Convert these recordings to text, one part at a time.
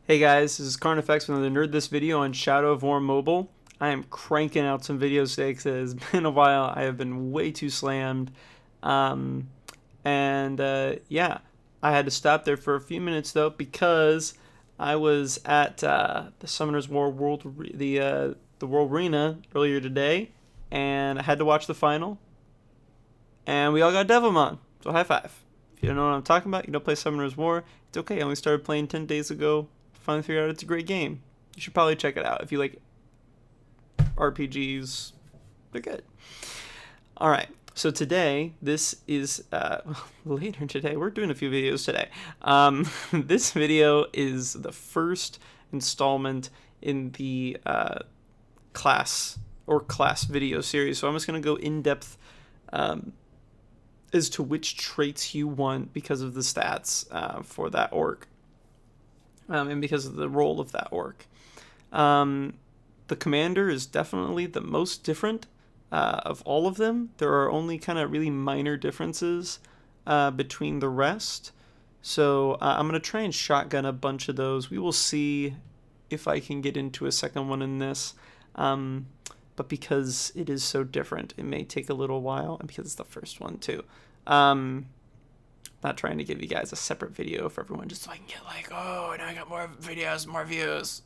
Hey guys, this is Carnifex with another Nerd This video on Shadow of War Mobile. I am cranking out some videos today because it has been a while. I have been way too slammed. Um, yeah, I had to stop there for a few minutes though because I was at the Summoners War the World Arena earlier today, and I had to watch the final, and we all got Devilmon. So high five. If you don't know what I'm talking about, you don't play Summoners War, it's okay. I only started playing 10 days ago. Finally figured out it's a great game. You should probably check it out if you like RPGs. They're good. All right. So today, this is later today. We're doing a few videos today. This video is the first installment in the class video series. So I'm just gonna go in depth as to which traits you want because of the stats for that orc. And because of the role of that orc. The commander is definitely the most different of all of them. There are only kind of really minor differences between the rest. So I'm going to try and shotgun a bunch of those. We will see if I can get into a second one in this. But because it is so different, it may take a little while. And because it's the first one too. Not trying to give you guys a separate video for everyone just so I can get like, oh, now I got more videos, more views.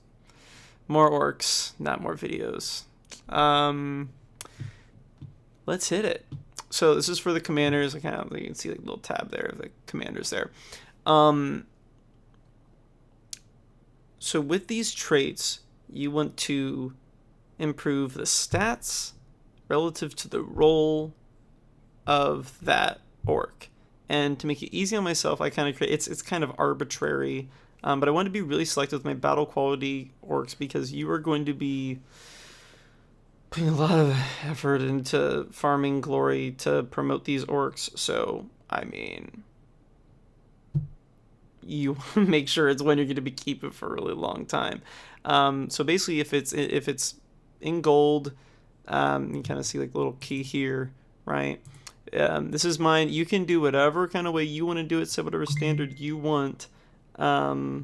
More orcs, not more videos. Let's hit it. So this is for the commanders. You can see like a little tab there of the commanders there. So with these traits, you want to improve the stats relative to the role of that orc. And to make it easy on myself, I kind of create, it's kind of arbitrary, but I want to be really selective with my battle quality orcs because you are going to be putting a lot of effort into farming glory to promote these orcs. So, I mean, you want to make sure it's one you're going to be keeping for a really long time. So basically, if it's in gold, you kind of see like a little key here, right? This is mine. You can do whatever kind of way you want to do it. Set whatever standard you want. I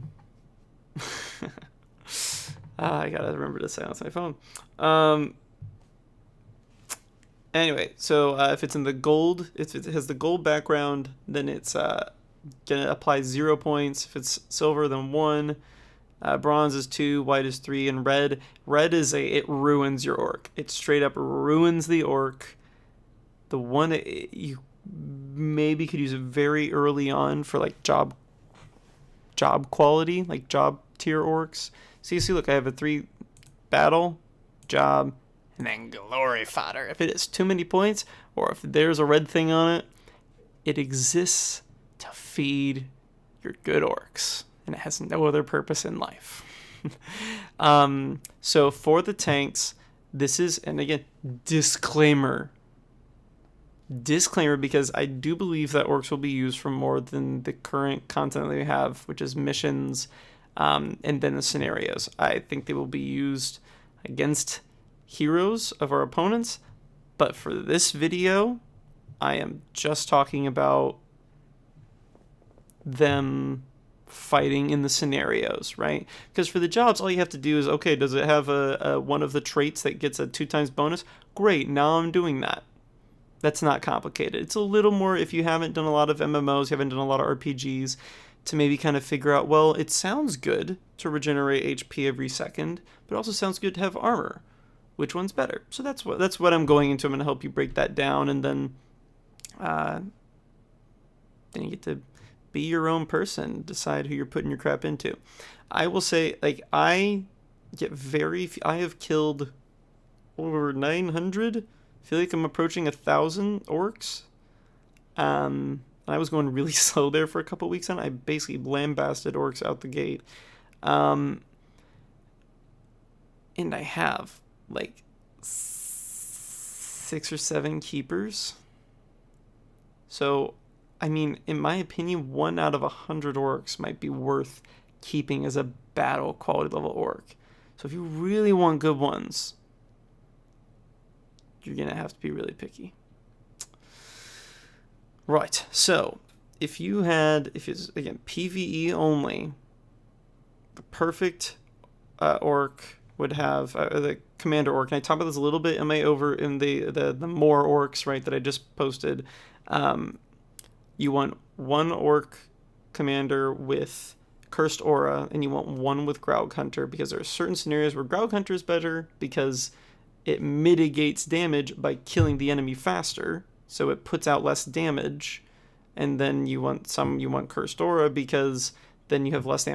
gotta remember to silence my phone. Anyway, so if it's in the gold, if it has the gold background, then it's gonna apply 0 points. If it's silver, then 1. Bronze is 2, white is 3, and red is it ruins your orc. It straight up ruins the orc. The one that you maybe could use it very early on for like job quality, like job tier orcs. So you see, look, I have a 3 battle, job, and then glory fodder. If it is too many points, or if there's a red thing on it, it exists to feed your good orcs, and it has no other purpose in life. So for the tanks, this is, and again, disclaimer, because I do believe that orcs will be used for more than the current content that we have, which is missions, and then the scenarios. I think they will be used against heroes of our opponents, but for this video, I am just talking about them fighting in the scenarios, right? Because for the jobs, all you have to do is, okay, does it have a one of the traits that gets a 2 times bonus? Great, now I'm doing that. That's not complicated. It's a little more if you haven't done a lot of MMOs, you haven't done a lot of RPGs, to maybe kind of figure out, well, it sounds good to regenerate HP every second, but it also sounds good to have armor. Which one's better? So that's what I'm going into. I'm going to help you break that down, and then you get to be your own person, decide who you're putting your crap into. I will say, like, I have killed over 900. I feel like I'm approaching 1,000 orcs. I was going really slow there for a couple weeks, and I basically lambasted orcs out the gate. And I have like 6 or 7 keepers. So, I mean, in my opinion, 1 out of 100 orcs might be worth keeping as a battle quality level orc. So if you really want good ones, you're going to have to be really picky. Right, so if it's, again, PvE only, the perfect orc would have the commander orc, and I talked about this a little bit in my the more orcs, right, that I just posted. You want one orc commander with cursed aura, and you want one with Graug Hunter, because there are certain scenarios where Graug Hunter is better because it mitigates damage by killing the enemy faster, so it puts out less damage. And then you want cursed aura because then you have less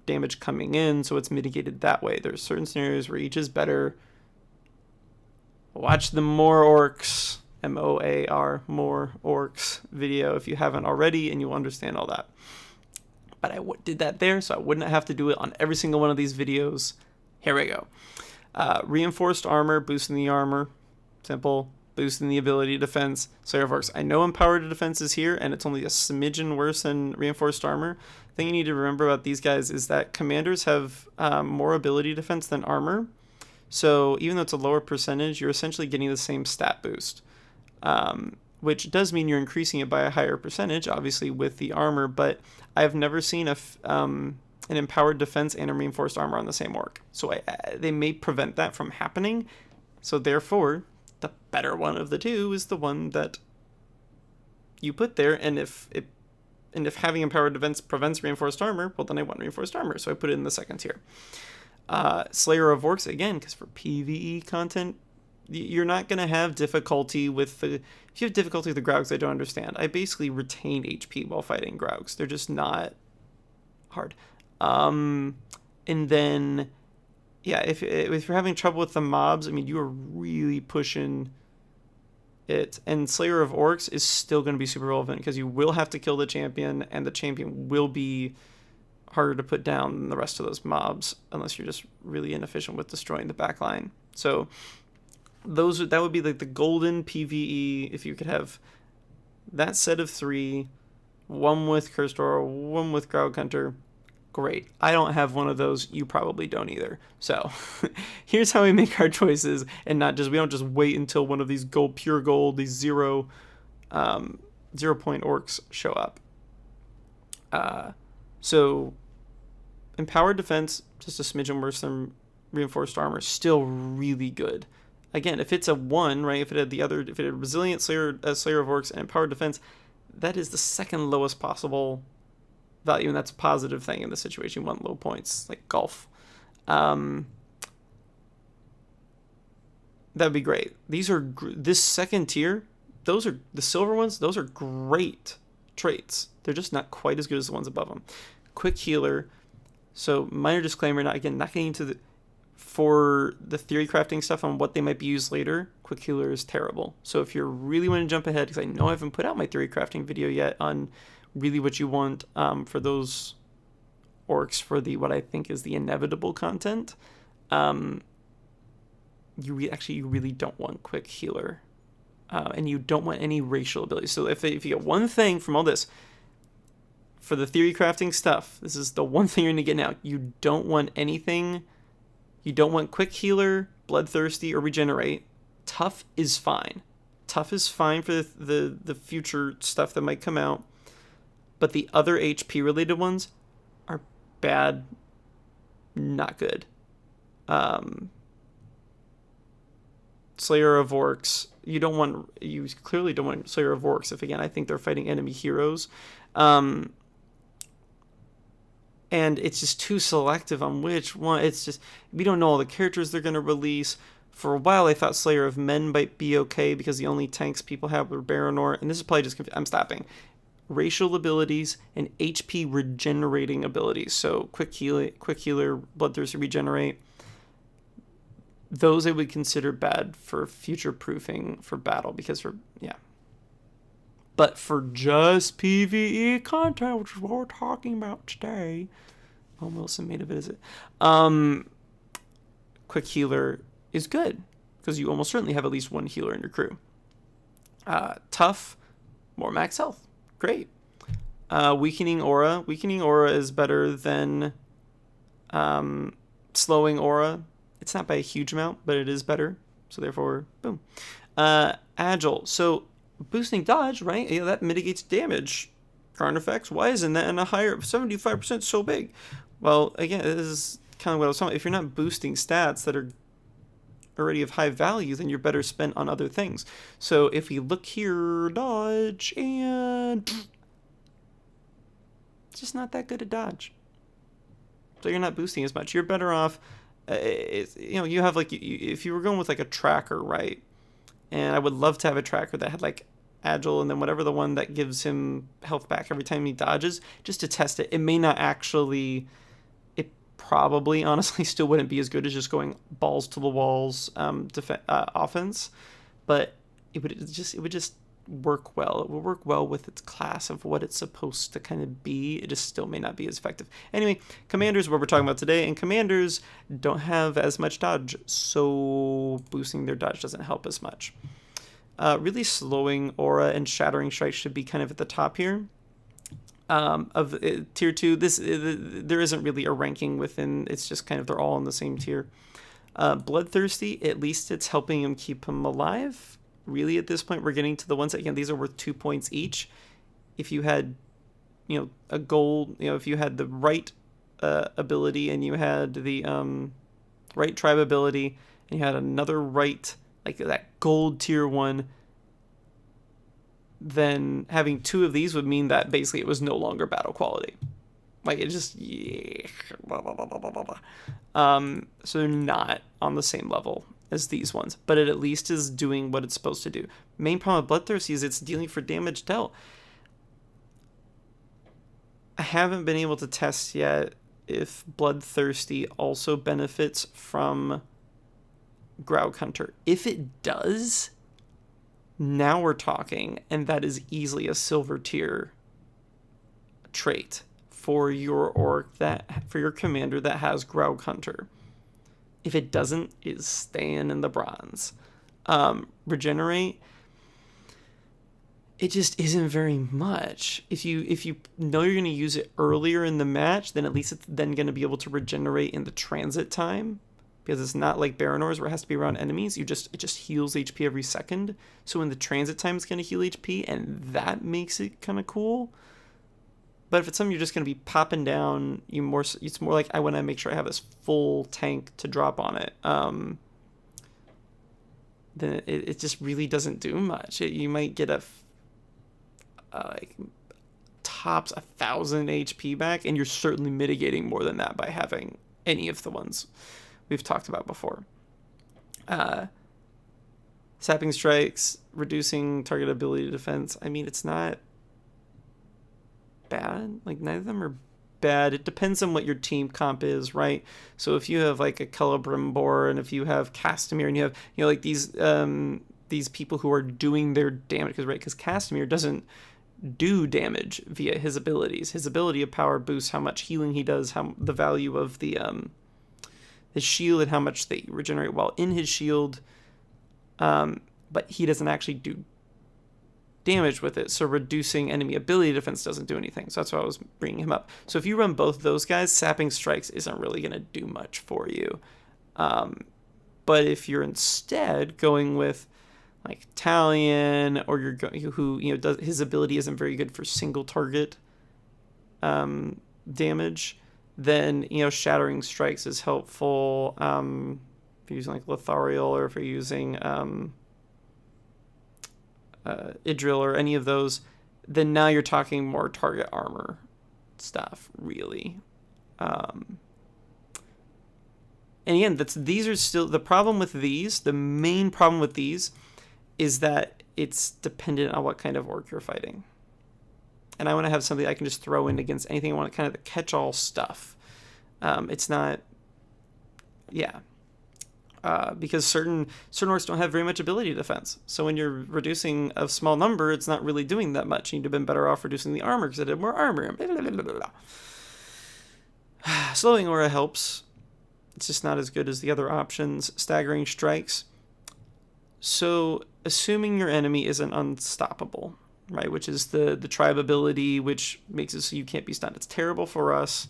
damage coming in, so it's mitigated that way. There's certain scenarios where each is better. Watch the More Orcs, MOAR, More Orcs video if you haven't already, and you'll understand all that. But I did that there, so I wouldn't have to do it on every single one of these videos. Here we go. Reinforced armor, boosting the armor. Simple. Boosting the ability defense. Slayer of Orcs. I know empowered defense is here, and it's only a smidgen worse than reinforced armor. The thing you need to remember about these guys is that commanders have more ability defense than armor. So even though it's a lower percentage, you're essentially getting the same stat boost. Which does mean you're increasing it by a higher percentage, obviously, with the armor, but I've never seen an empowered defense and a reinforced armor on the same orc. So they may prevent that from happening. So therefore, the better one of the two is the one that you put there. And if having empowered defense prevents reinforced armor, well, then I want reinforced armor, so I put it in the second tier. Slayer of Orcs, again, because for PvE content, you're not going to have difficulty with if you have difficulty with the Graugs, I don't understand. I basically retain HP while fighting Graugs. They're just not hard. And then, yeah, if you're having trouble with the mobs, I mean, you are really pushing it. And Slayer of Orcs is still going to be super relevant because you will have to kill the champion, and the champion will be harder to put down than the rest of those mobs unless you're just really inefficient with destroying the backline. So that would be like the golden PvE if you could have that set of 3, one with Cursed Aura, one with Graug Hunter. Great. I don't have one of those. You probably don't either. So here's how we make our choices, and we don't just wait until one of these pure gold, these 0 point orcs show up. So empowered defense, just a smidgen worse than reinforced armor, still really good. Again, if it's a 1, right? If it had resilient Slayer of Orcs and empowered defense, that is the second lowest possible value, and that's a positive thing in this situation. You want low points, like golf. That'd be great. This second tier, those are the silver ones. Those are great traits. They're just not quite as good as the ones above them. Quick healer. So minor disclaimer, not getting into for the theory crafting stuff on what they might be used later. Quick healer is terrible. So if you really want to jump ahead, because I know I haven't put out my theory crafting video yet on really what you want for those orcs for what I think is the inevitable content. You really don't want quick healer, and you don't want any racial abilities. So if you get one thing from all this for the theory crafting stuff, this is the one thing you're gonna get now. You don't want anything. You don't want quick healer, bloodthirsty, or regenerate. Tough is fine. Tough is fine for the future stuff that might come out. But the other HP related ones are bad, not good. Slayer of Orcs, you clearly don't want Slayer of Orcs if, again, I think they're fighting enemy heroes. And it's just too selective on which one. It's just, we don't know all the characters they're going to release. For a while, I thought Slayer of Men might be okay because the only tanks people have were Baronor, and this is probably just I'm stopping. Racial abilities and HP regenerating abilities. So quick healer, bloodthirsty, regenerate. Those I would consider bad for future proofing for battle But for just PvE content, which is what we're talking about today, Wilson made a visit. Quick healer is good because you almost certainly have at least one healer in your crew. Tough, more max health. Great. Weakening aura. Weakening aura is better than slowing aura. It's not by a huge amount, but it is better. So therefore, boom. Agile. So boosting dodge, right? That mitigates damage. Current effects. Why isn't that in a higher 75% so big? Well, again, this is kind of what I was talking about. If you're not boosting stats that are already of high value, then you're better spent on other things. So if we look here, dodge, and it's just not that good at dodge. So you're not boosting as much. You're better off, you have like, if you were going with like a tracker, right? And I would love to have a tracker that had like agile and then whatever the one that gives him health back every time he dodges, just to test it. It may not actually, it probably honestly still wouldn't be as good as just going balls to the walls offense, but it would just work well. It will work well with its class of what it's supposed to kind of be. It just still may not be as effective. Anyway, commanders, what we're talking about today, and commanders don't have as much dodge, so boosting their dodge doesn't help as much. Really slowing aura and shattering strike should be kind of at the top here. Of tier 2, there isn't really a ranking within, it's just kind of they're all in the same tier. Bloodthirsty, at least it's helping him keep him alive. Really, at this point, we're getting to the ones that, again, these are worth 2 points each. If you had, a gold, if you had the right ability and you had the right tribe ability and you had another right, like that gold tier 1, then having 2 of these would mean that basically it was no longer battle quality. Like, it just, yeah, blah, blah, blah, blah, blah, blah. So they're not on the same level as these ones, but it at least is doing what it's supposed to do. Main problem with Bloodthirsty is it's dealing for damage dealt. I haven't been able to test yet if Bloodthirsty also benefits from Graug Hunter. If it does, now we're talking, and that is easily a silver tier trait for your for your commander that has Graug Hunter. If it doesn't, it's staying in the bronze. Regenerate, it just isn't very much. If you know you're going to use it earlier in the match, then at least it's then going to be able to regenerate in the transit time, because it's not like Baronors where it has to be around enemies. It just heals HP every second. So in the transit time, it's going to heal HP, and that makes it kind of cool. But if it's something you're just going to be popping down, it's more like I want to make sure I have this full tank to drop on it. Then it just really doesn't do much. You might get like tops 1,000 HP back, and you're certainly mitigating more than that by having any of the ones we've talked about before. Sapping strikes, reducing target ability defense. I mean, it's not bad. Like, neither of them are bad. It depends on what your team comp is, right? So if you have like a Celebrimbor, and if you have Castamir, and you have like these people who are doing their damage, because Castamir doesn't do damage via his abilities. His ability of power boosts how much healing he does, how the value of the his shield, and how much they regenerate while in his shield. But he doesn't actually do damage with it, so reducing enemy ability defense doesn't do anything. So that's why I was bringing him up. So if you run both those guys, sapping strikes isn't really going to do much for you. But if you're instead going with like Talion, or you're going who does, his ability isn't very good for single target damage, then shattering strikes is helpful. If you're using like Lothariel, or if you're using Idril or any of those, then now you're talking more target armor stuff, really. And again, these are still the problem with these. The main problem with these is that it's dependent on what kind of orc you're fighting. And I want to have something I can just throw in against anything. I want kind of the catch-all stuff. It's not, yeah. Because certain orcs don't have very much ability defense. So when you're reducing a small number, it's not really doing that much. You'd have been better off reducing the armor because it had more armor. Blah, blah, blah, blah, blah. Slowing aura helps. It's just not as good as the other options. Staggering strikes. So assuming your enemy isn't unstoppable, right, which is the tribe ability, which makes it so you can't be stunned. It's terrible for us.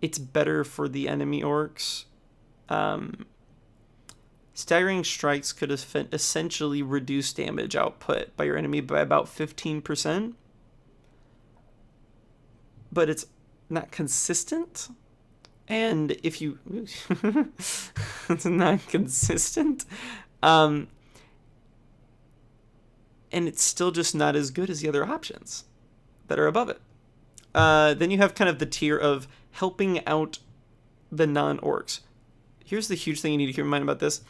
It's better for the enemy orcs. Staggering strikes could essentially reduce damage output by your enemy by about 15%. But it's not consistent. And if you it's not consistent, and it's still just not as good as the other options that are above it. Then you have kind of the tier of helping out the non-orcs. Here's the huge thing you need to keep in mind about this.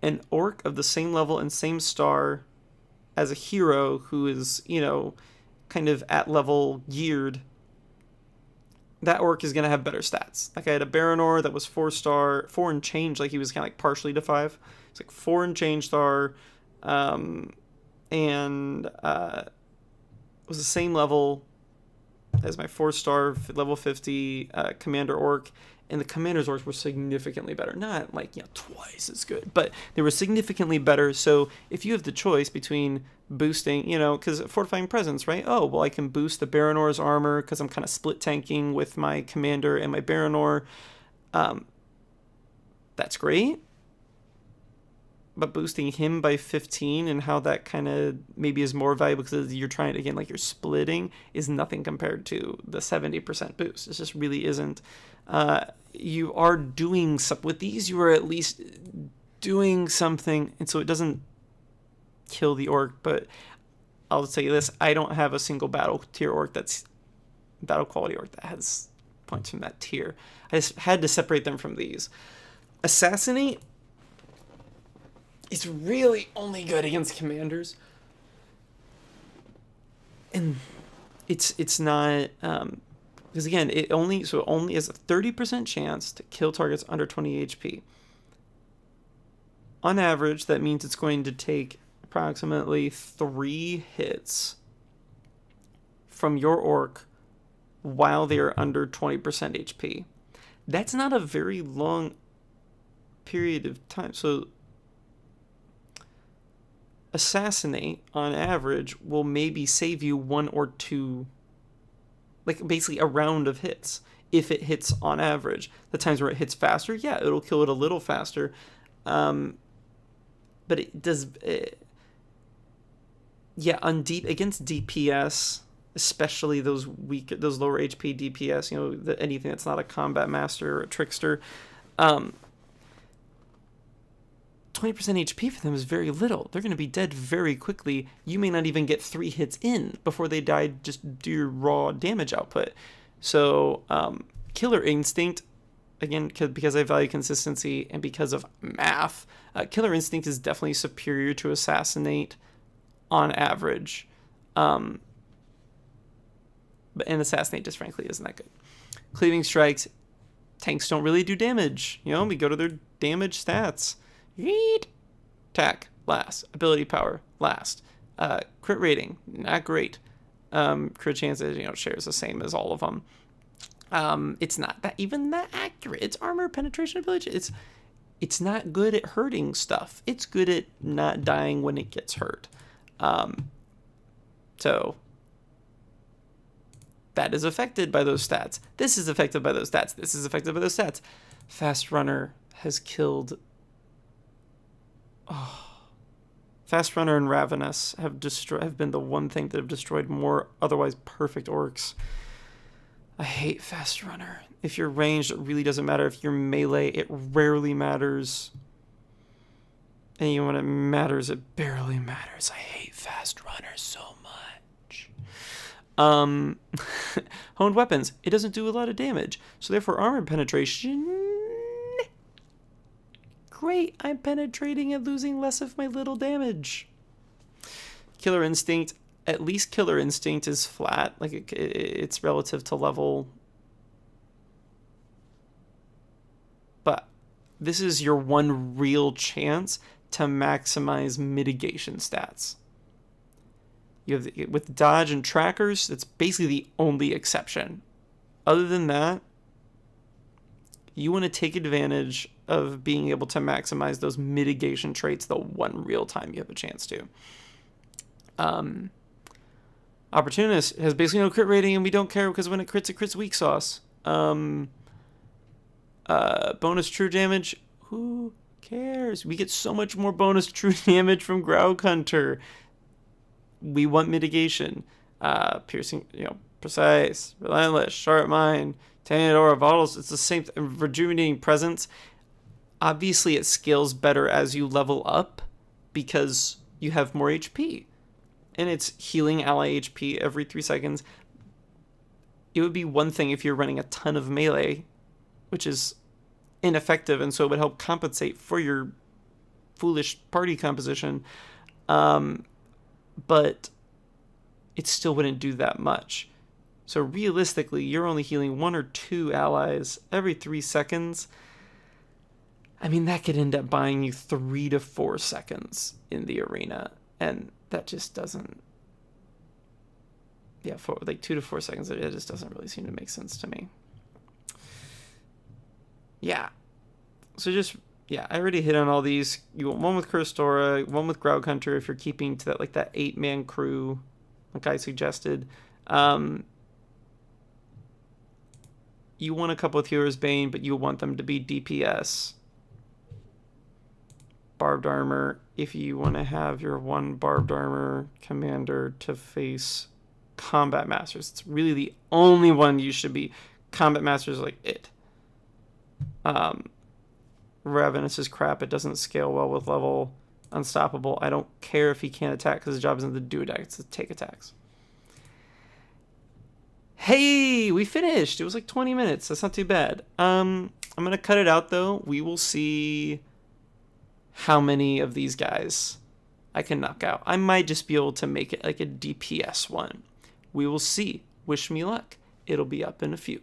An orc of the same level and same star as a hero who is, kind of at level geared, that orc is going to have better stats. Like I had a Baronor that was 4-star, 4 and change, like he was kind of like partially to 5. It's like 4 and change star, and was the same level as my 4-star, level 50 Commander Orc. And the Commander's Orcs were significantly better. Not like, twice as good, but they were significantly better. So if you have the choice between boosting, because Fortifying Presence, right? Oh, well, I can boost the Baranor's armor because I'm kind of split tanking with my Commander and my Baronor. That's great. But boosting him by 15 and how that kind of maybe is more valuable because you're trying, again, like you're splitting, is nothing compared to the 70% boost. It just really isn't. You are doing something with these. You are at least doing something, and so it doesn't kill the orc. But I'll tell you this: I don't have a single battle tier orc that's battle quality orc that has points from that tier. I just had to separate them from these. Assassinate is really only good against commanders, and it's not. Because again, it only has a 30% chance to kill targets under 20 HP. On average, that means it's going to take approximately 3 hits from your orc while they are under 20% HP. That's not a very long period of time. So assassinate, on average, will maybe save you 1 or 2, like basically a round of hits, if it hits on average. The times where it hits faster, yeah, it'll kill it a little faster, but it does. Against DPS, especially those lower HP DPS, anything that's not a combat master or a trickster, 20% HP for them is very little. They're going to be dead very quickly. You may not even get 3 hits in before they die just due to raw damage output. So, Killer Instinct, again, because I value consistency and because of math, Killer Instinct is definitely superior to Assassinate on average. And Assassinate just frankly isn't that good. Cleaving Strikes, tanks don't really do damage. We go to their damage stats. Attack, last. Ability power, last. Crit rating, not great. Crit chances, shares the same as all of them. It's not even that accurate. It's armor, penetration, ability. It's not good at hurting stuff. It's good at not dying when it gets hurt. So that is affected by those stats. This is affected by those stats. This is affected by those stats. Fast Runner has killed. Fast Runner and Ravenous have been the one thing that have destroyed more otherwise perfect orcs. I hate Fast Runner. If you're ranged, it really doesn't matter. If you're melee, it rarely matters. And even when it matters, it barely matters. I hate Fast Runner so much. Honed Weapons, it doesn't do a lot of damage. So therefore, armor penetration, great, I'm penetrating and losing less of my little damage. Killer Instinct, at least Killer Instinct is flat. Like it's relative to level. But this is your one real chance to maximize mitigation stats. You have with dodge and trackers, it's basically the only exception. Other than that, you want to take advantage of being able to maximize those mitigation traits the one real time you have a chance to. Opportunist has basically no crit rating, and we don't care because when it crits weak sauce. Bonus true damage, who cares? We get so much more bonus true damage from Graug Hunter. We want mitigation. Piercing, Precise, relentless, sharp mind, tainted aura, vitals. It's the same rejuvenating presence. Obviously, it scales better as you level up because you have more HP. And it's healing ally HP every 3 seconds. It would be one thing if you're running a ton of melee, which is ineffective, and so it would help compensate for your foolish party composition. But it still wouldn't do that much. So realistically, you're only healing 1 or 2 allies every 3 seconds. I mean, that could end up buying you 3 to 4 seconds in the arena, and that just doesn't. Yeah, for like 2 to 4 seconds, it just doesn't really seem to make sense to me. Yeah. So I already hit on all these. You want one with Cursed Aura, one with Graug Hunter if you're keeping to that 8-man crew, like I suggested. You want a couple with Healer's Bane, but you want them to be DPS. Barbed Armor, if you want to have your one Barbed Armor commander to face Combat Masters. It's really the only one you should be. Combat Masters like it. Ravenous is crap. It doesn't scale well with level. Unstoppable. I don't care if he can't attack because his job isn't to do attacks, it's to take attacks. Hey, we finished. It was like 20 minutes. That's not too bad. I'm going to cut it out though. We will see how many of these guys I can knock out. I might just be able to make it like a DPS one. We will see. Wish me luck. It'll be up in a few.